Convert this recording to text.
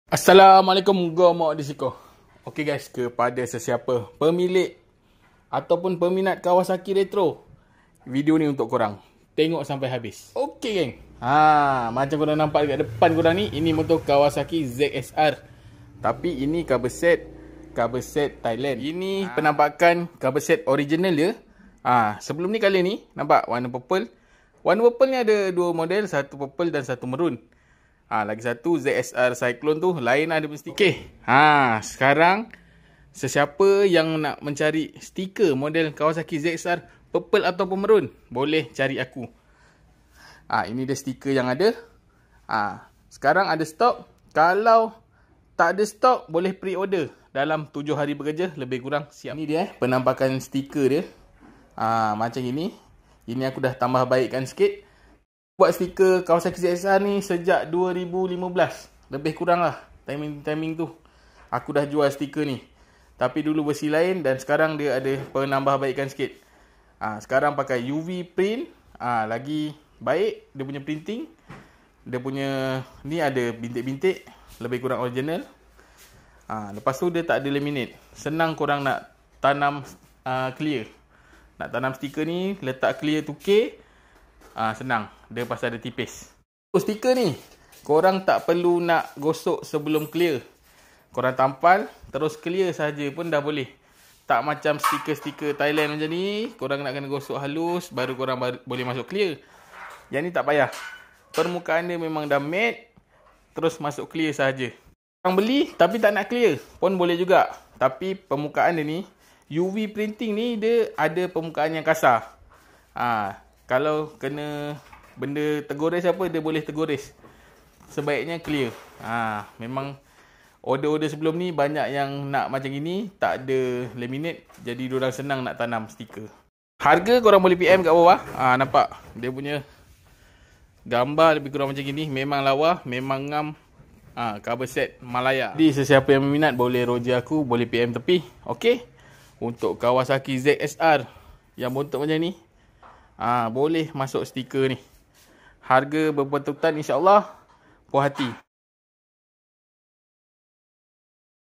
Assalamualaikum warahmatullahi. Okey guys, kepada sesiapa pemilik ataupun peminat Kawasaki Retro, video ni untuk korang. Tengok sampai habis. Okey geng. Macam korang nampak dekat depan korang ni, ini motor Kawasaki ZSR. Tapi ini cover set Thailand. Ini penampakan cover set original dia. Sebelum ni color ni, nampak warna purple. Warna purple ni ada dua model, satu purple dan satu maroon. Lagi satu ZSR Cyclone tu lain ada stiker. Okey. Sekarang sesiapa yang nak mencari stiker model Kawasaki ZSR purple ataupun maroon, boleh cari aku. Ini dia stiker yang ada. Sekarang ada stok. Kalau tak ada stok, boleh pre-order dalam 7 hari bekerja lebih kurang siap. Ini dia penampakan stiker dia. Macam ini. Ini aku dah tambah baikkan sikit. Buat stiker Kawasaki ZSR ni sejak 2015. Lebih kurang lah timing tu. Aku dah jual stiker ni. Tapi dulu versi lain dan sekarang dia ada penambahbaikan sikit. Sekarang pakai UV print. Lagi baik dia punya printing. Dia punya ni ada bintik-bintik. Lebih kurang original. Lepas tu dia tak ada laminate. Senang korang nak tanam clear. Nak tanam stiker ni, letak clear 2K. Senang. Dia pasal dia tipis. Stiker ni, korang tak perlu nak gosok sebelum clear. Korang tampal, terus clear saja pun dah boleh. Tak macam stiker-stiker Thailand macam ni, korang nak kena gosok halus, baru korang boleh masuk clear. Yang ni tak payah. Permukaan dia memang dah matte, terus masuk clear saja. Korang beli, tapi tak nak clear, pun boleh juga. Tapi permukaan dia ni, UV printing ni, dia ada permukaan yang kasar. Kalau kena benda tegoris apa, dia boleh tegoris. Sebaiknya clear. Memang order-order sebelum ni banyak yang nak macam ini, tak ada laminate. Jadi diorang senang nak tanam stiker. Harga korang boleh PM kat bawah. Nampak dia punya gambar lebih kurang macam ini. Memang lawa, memang ngam. Cover set Malaya. Jadi sesiapa yang berminat boleh roja aku, boleh PM tepi. Okey. Untuk Kawasaki ZSR yang bontot macam ni, boleh masuk stiker ni. Harga berpatutan, insyaAllah puas hati.